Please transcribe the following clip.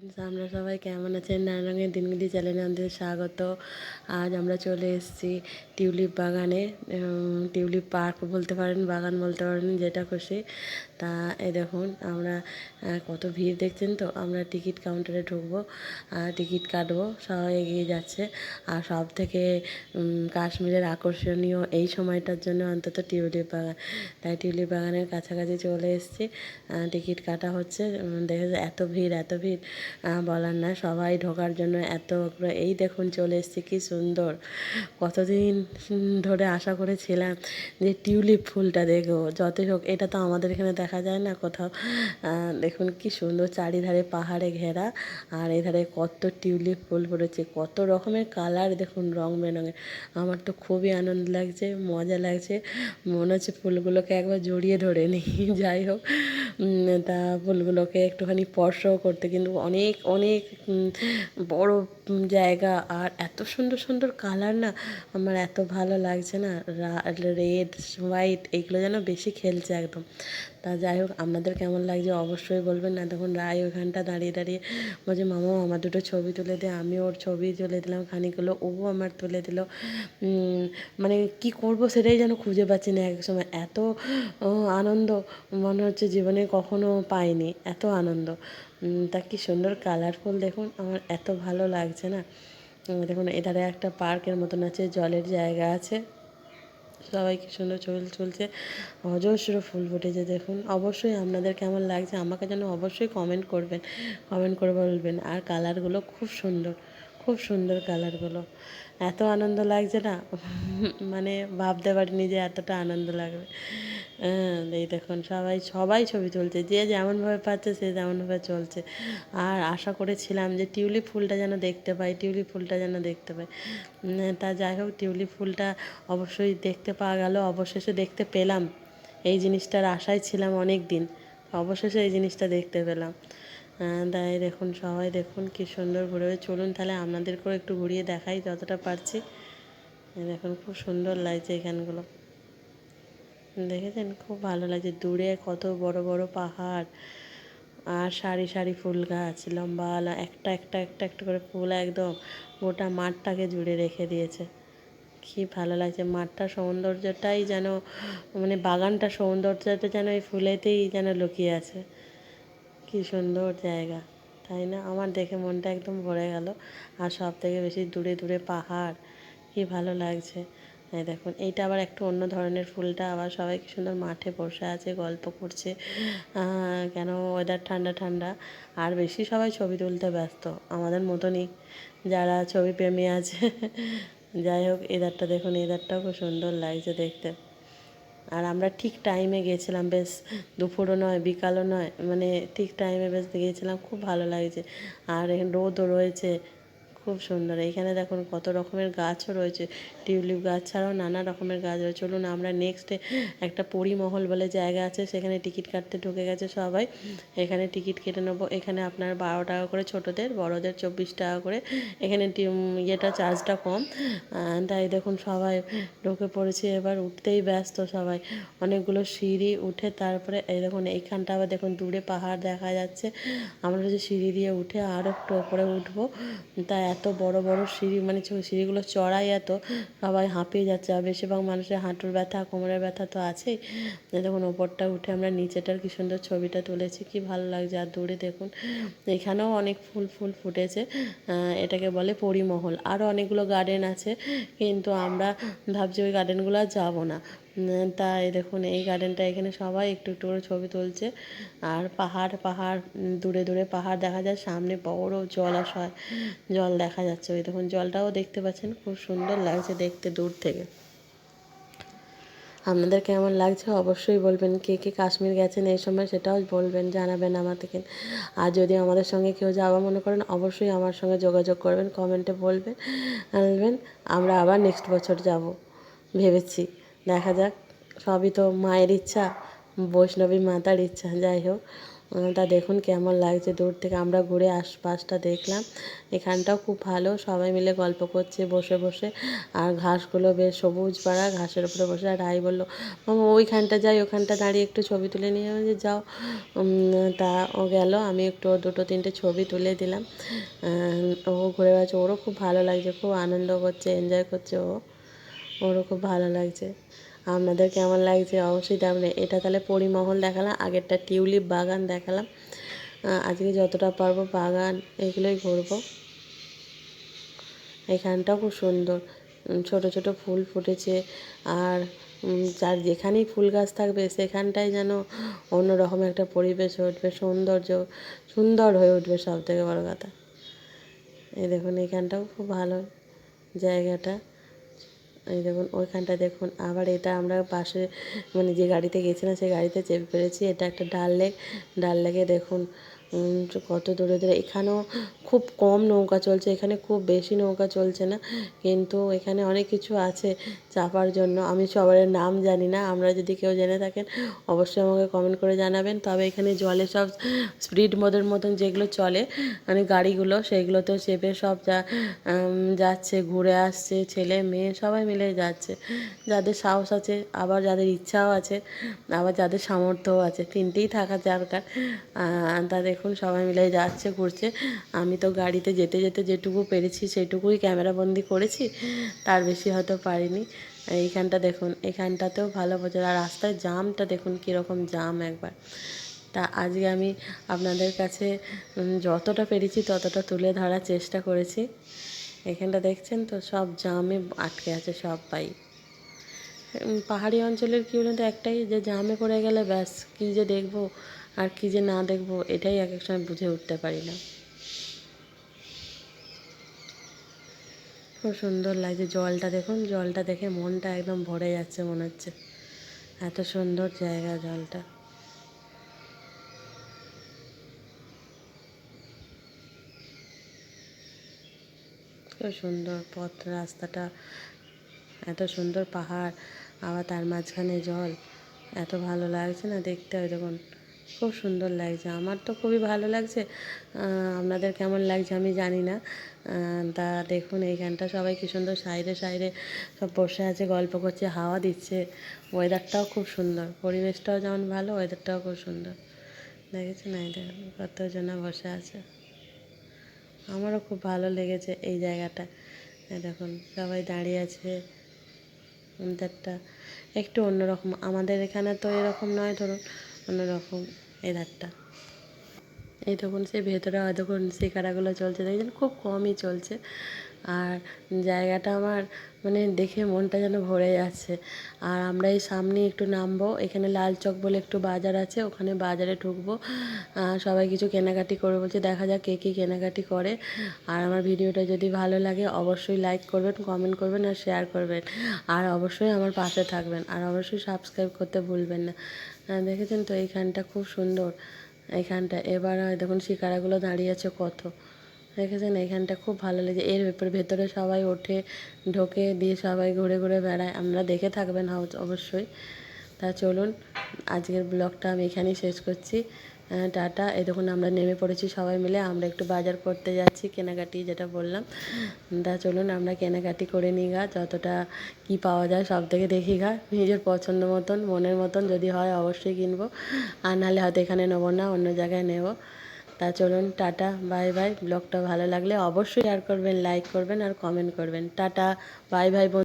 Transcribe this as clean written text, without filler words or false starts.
আমরা সবাই কেমন আছেন? নানা রঙের দিনগুলি চ্যানেলে আমাদের স্বাগত। আজ আমরা চলে এসেছি টিউলিপ বাগানে। টিউলিপ পার্ক বলতে পারেন, বাগান বলতে পারেন, যেটা খুশি। তা এই দেখুন আমরা কত ভিড় দেখছেন তো। আমরা টিকিট কাউন্টারে ঢুকবো, টিকিট কাটবো, সবাই এগিয়ে যাচ্ছে। আর সব থেকে কাশ্মীরের আকর্ষণীয় এই সময়টার জন্য অন্তত টিউলিপ বাগান। তাই টিউলিপ বাগানের কাছাকাছি চলে এসেছি, টিকিট কাটা হচ্ছে। দেখে এত ভিড়, এত ভিড় বলার না। সবাই ঢোকার জন্য এত, এই দেখুন চলে এসেছি, কি সুন্দর। কতদিন ধরে আশা করেছিলাম যে টিউলিপ ফুলটা দেখবো। যতই হোক, এটা তো আমাদের এখানে দেখা যায় না কোথাও। দেখুন কি সুন্দর, চারিধারে পাহাড়ে ঘেরা, আর এধারে কত টিউলিপ ফুল পড়েছে, কত রকমের কালার দেখুন, রং বেরঙের। আমার তো খুবই আনন্দ লাগছে, মজা লাগছে। মনে হচ্ছে ফুলগুলোকে একবার জড়িয়ে ধরে নিই। যাই হোক, তা ফুলগুলোকে একটুখানি স্পর্শও করতে, কিন্তু অনেক অনেক বড় জায়গা, আর এত সুন্দর সুন্দর কালার না, আমার এত ভালো লাগছে না। রেড, হোয়াইট, এইগুলো যেন বেশি খেলছে একদম। তা যাই হোক, আপনাদের কেমন লাগছে অবশ্যই বলবেন। না তখন রায় ওইখানটা দাঁড়িয়ে দাঁড়িয়ে বলছে, মামা আমার দুটো ছবি তুলে দে। আমি ওর ছবি তুলে দিলাম খানিকগুলো, ও আমার তুলে দিল। মানে কি করব সেটাই যেন খুঁজে পাচ্ছি না। এক সময় এত আনন্দ মনে হচ্ছে জীবনে কখনো পাইনি, এত আনন্দ। তা কি সুন্দর কালারফুল দেখুন, আমার এত ভালো লাগছে না। দেখুন এধারে একটা পার্কের মতন আছে, জলের জায়গা আছে, সবাই কি সুন্দর ছবি তুলছে। অজস্র ফুল ফুটেছে দেখুন। অবশ্যই আপনাদের কেমন লাগছে আমাকে যেন অবশ্যই কমেন্ট করবেন, কমেন্ট করে বলবেন। আর কালারগুলো খুব সুন্দর, খুব সুন্দর কালারগুলো। এত আনন্দ লাগছে না, মানে ভাবতে পারিনি যে এতটা আনন্দ লাগবে। এই দেখুন সবাই সবাই ছবি তুলছে, যে যেমনভাবে পাচ্ছে সে তেমনভাবে চলছে। আর আশা করেছিলাম যে টিউলিপ ফুলটা যেন দেখতে পাই, টিউলিপ ফুলটা যেন দেখতে পাই। তা যাই হোক, টিউলিপ ফুলটা অবশ্যই দেখতে পাওয়া গেল, অবশেষে দেখতে পেলাম। এই জিনিসটার আশায় ছিলাম অনেক দিন, অবশেষে এই জিনিসটা দেখতে পেলাম। তাই দেখুন সবাই দেখুন কি সুন্দর ঘুরে। চলুন তাহলে আপনাদেরকেও একটু ঘুরিয়ে দেখাই যতটা পারছি। দেখুন খুব সুন্দর লাগছে এখানগুলো, দেখেছেন? খুব ভালো লাগছে। দূরে কত বড় বড় পাহাড়, আর সারি সারি ফুল গাছ, লম্বা একটা একটা একটা একটা করে ফুল একদম গোটা মাঠটাকে জুড়ে রেখে দিয়েছে। কি ভালো লাগছে, মাঠটার সৌন্দর্যটাই যেন, মানে বাগানটার সৌন্দর্যটা যেন এই ফুলেতেই যেন লুকিয়ে আছে। কি সুন্দর জায়গা, তাই না? আমার দেখে মনটা একদম ভরে গেল। আর সব থেকে বেশি দূরে দূরে পাহাড়, কি ভালো লাগছে। এই দেখুন এইটা আবার একটু অন্য ধরনের ফুলটা। আবার সবাই কি সুন্দর মাঠে বসে আছে, গল্প করছে, কেন ওয়েদার ঠান্ডা ঠান্ডা। আর বেশি সবাই ছবি তুলতে ব্যস্ত, আমাদের মতনই যারা ছবি প্রেমী আছে। যাই হোক, এদারটা দেখুন, এদারটাও খুব সুন্দর লাগছে দেখতে। আর আমরা ঠিক টাইমে গিয়েছিলাম, বেশ দুপুরও নয় বিকালও নয়, মানে ঠিক টাইমে বেশ গিয়েছিলাম, খুব ভালো লাগছে। আর এখানে রোদও রয়েছে, খুব সুন্দর। এইখানে দেখুন কত রকমের গাছও রয়েছে, টিউলিপ গাছ ছাড়াও নানা রকমের গাছ রয়েছে। চলুন আমরা নেক্সটে একটা পরিমহল বলে জায়গা আছে, সেখানে টিকিট কাটতে ঢুকে গেছে সবাই। এখানে টিকিট কেটে নেবো। এখানে আপনার 12 টাকা করে ছোটোদের, বড়োদের 24 টাকা করে। এখানে ইয়েটা চার্জটা কম। তাই দেখুন সবাই ঢুকে পড়েছি, এবার উঠতেই ব্যস্ত সবাই। অনেকগুলো সিঁড়ি উঠে তারপরে এই দেখুন এইখানটা আবার দেখুন দূরে পাহাড় দেখা যাচ্ছে। আমরা যদি সিঁড়ি দিয়ে উঠে আরও একটু ওপরে উঠবো, তা এত বড় বড় সিঁড়ি, মানে সিঁড়িগুলো চড়াই এত, সবাই হাঁপিয়ে যাচ্ছে। আর বেশিরভাগ মানুষের হাঁটুর ব্যথা, কোমরের ব্যথা তো আছেই। দেখুন ওপরটা উঠে আমরা নিচেটার কি সুন্দর ছবিটা তুলেছি, কি ভালো লাগছে। আর দূরে দেখুন এখানেও অনেক ফুল ফুল ফুটেছে, এটাকে বলে পরিমহল। আরও অনেকগুলো গার্ডেন আছে, কিন্তু আমরা ভাবছি ওই গার্ডেনগুলো আর যাবো না। তাই দেখুন এই গার্ডেনটা, এখানে সবাই একটু একটু করে ছবি তুলছে। আর পাহাড় পাহাড়, দূরে দূরে পাহাড় দেখা যায়, সামনে বড় জলাশয়, জল দেখা যাচ্ছে। ওই দেখুন জলটাও দেখতে পাচ্ছেন, খুব সুন্দর লাগছে দেখতে দূর থেকে। আপনাদের কেমন লাগছে অবশ্যই বলবেন। কে কে কাশ্মীর গেছেন এই সময় সেটাও বলবেন, জানাবেন আমাদেরকে। আর যদি আমাদের সঙ্গে কেউ যাওয়া মনে করেন, অবশ্যই আমার সঙ্গে যোগাযোগ করবেন, কমেন্টে বলবেন, আনবেন। আমরা আবার নেক্সট বছর যাব ভেবেছি, দেখা যাক। সবই তো মায়ের ইচ্ছা, বৈষ্ণবী মাতার ইচ্ছা। যাই হোক, তা দেখুন কেমন লাগছে দূর থেকে। আমরা ঘুরে আশপাশটা দেখলাম, এখানটাও খুব ভালো, সবাই মিলে গল্প করছে বসে বসে। আর ঘাসগুলো বেশ সবুজ পাড়া, ঘাসের উপরে বসে। আর রাই বললো, মামা ওইখানটা যাই, ওখানটা দাঁড়িয়ে একটু ছবি তুলে নিয়ে। আমি যে যাও। তা ও গেল, আমি একটু দুটো তিনটে ছবি তুলে দিলাম। ও ঘুরে বেড়াচ্ছে, ওরও খুব ভালো লাগছে, খুব আনন্দ করছে, এনজয় করছে ও, ওরও খুব ভালো লাগছে। আপনাদের কেমন লাগছে অবশ্যই জানাবেন। এটা তাহলে পরিমহল দেখালাম, আগেরটা টিউলিপ বাগান দেখালাম। আজকে যতটা পারবো বাগান এগুলোই ঘুরবো। এখানটাও খুব সুন্দর, ছোট ছোট ফুল ফুটেছে। আর যার যেখানেই ফুল গাছ থাকবে সেখানটায় যেন অন্যরকম একটা পরিবেশ উঠবে, সুন্দর হয়ে উঠবে। সব থেকে বড় কথা, এই দেখুন এখানটাও খুব ভালো জায়গাটা। এই দেখুন ওইখানটা দেখুন। আবার এটা আমরা পাশে মানে যে গাড়িতে গেছিলাম সেই গাড়িতে চেপে পেরেছি। এটা একটা ডাল লেগে দেখুন কত দূরে দূরে। এখানেও খুব কম নৌকা চলছে, এখানে খুব বেশি নৌকা চলছে না, কিন্তু এখানে অনেক কিছু আছে চাপার জন্য। আমি সবার নাম জানি না, আমরা যদি কেউ জেনে থাকেন অবশ্যই আমাকে কমেন্ট করে জানাবেন। তবে এখানে জলে সব স্পিড বোটের মতন যেগুলো চলে মানে গাড়িগুলো, সেইগুলোতেও চেপে সব যাচ্ছে, ঘুরে আসছে, ছেলে মেয়ে সবাই মিলে যাচ্ছে। যাদের সাহস আছে, আবার যাদের ইচ্ছাও আছে, আবার যাদের সামর্থ্যও আছে, তিনটেই থাকা দরকার। তা দেখুন সবাই মিলে যাচ্ছে, ঘুরছে। আমি তো গাড়িতে যেতে যেতে যেটুকু পেরেছি সেটুকুই ক্যামেরাবন্দি করেছি, তার বেশি হয়তো পারিনি। এইখানটা দেখুন, এখানটাতেও ভালো বোঝা। আর রাস্তায় জামটা দেখুন কীরকম জাম একবার। তা আজকে আমি আপনাদের কাছে যতটা পেরেছি ততটা তুলে ধরার চেষ্টা করেছি। এখানটা দেখছেন তো সব জামে আটকে আছে সব বাইক। পাহাড়ি অঞ্চলের কী বলুন তো, একটাই যে জামে পড়ে গেলে ব্যাস কী যে দেখবো আর কী যে না দেখবো এটাই এক এক সময় বুঝে উঠতে পারি না। খুব সুন্দর লাগছে জলটা দেখুন, জলটা দেখে মনটা একদম ভরে যাচ্ছে মনে হচ্ছে, এত সুন্দর জায়গা জলটা। খুব সুন্দর পথ, রাস্তাটা এত সুন্দর, পাহাড় আবার তার মাঝখানে জল, এত ভালো লাগছে না দেখতে। ওই দেখুন খুব সুন্দর লাগছে, আমার তো খুবই ভালো লাগছে। আপনাদের কেমন লাগছে আমি জানি না। তা দেখুন এইখানটা সবাই কী সুন্দর সাইডে সাইডে সব বসে আছে, গল্প করছে, হাওয়া দিচ্ছে। ওয়েদারটাও খুব সুন্দর, পরিবেশটাও যেমন ভালো, ওয়েদারটাও খুব সুন্দর। দেখেছেন এই দেখুন কতজন বসে আছে। আমারও খুব ভালো লেগেছে এই জায়গাটা। দেখুন সবাই দাঁড়িয়ে আছে। ওয়েদারটা একটু অন্যরকম, আমাদের এখানে তো এরকম নয়, ধরুন অন্যরকম ওয়েদারটা। এই দেখুন সেই ভেতরে দেখুন শিকারাগুলো চলছে, দেখছেন খুব কমই চলছে। আর জায়গাটা আমার মানে দেখে মনটা যেন ভরে যাচ্ছে। আর আমরা এই সামনে একটু নামবো, এখানে লাল চক বলে একটু বাজার আছে, ওখানে বাজারে ঢুকবো। সবাই কিছু কেনাকাটি করবে বলছে, দেখা যাক কে কী কেনাকাটি করে। আর আমার ভিডিওটা যদি ভালো লাগে অবশ্যই লাইক করবেন, কমেন্ট করবেন আর শেয়ার করবেন। আর অবশ্যই আমার পাশে থাকবেন, আর অবশ্যই সাবস্ক্রাইব করতে ভুলবেন না। দেখেছেন তো এইখানটা খুব সুন্দর। এইখানটা এবার দেখুন শিকারাগুলো দাঁড়িয়ে আছে কত, দেখেছেন এইখানটা খুব ভালো লেগেছে। এর ভেতরে সবাই ওঠে, ঢোকে, দিয়ে সবাই ঘুরে ঘুরে বেড়ায়। আপনারা দেখে থাকবেন অবশ্যই। তা চলুন আজকের ব্লগটা আমি এখানেই শেষ করছি। টাটা। এই দেখুন আমরা নেমে পড়েছি সবাই মিলে, আমরা একটু বাজার করতে যাচ্ছি, কেনাকাটি যেটা বললাম। তা চলুন আমরা কেনাকাটি করে নিই গা, যতটা কি পাওয়া যায় সব থেকে দেখি গা, নিজের পছন্দ মতন মনের মতন যদি হয় অবশ্যই কিনবো, আর নাহলে হয়তো এখানে নেবো না, অন্য জায়গায় নেব। তা চলুন টাটা, বাই বাই। ব্লগটা ভালো লাগলে অবশ্যই শেয়ার করবেন, লাইক করবেন আর কমেন্ট করবেন। Tata, bye bye.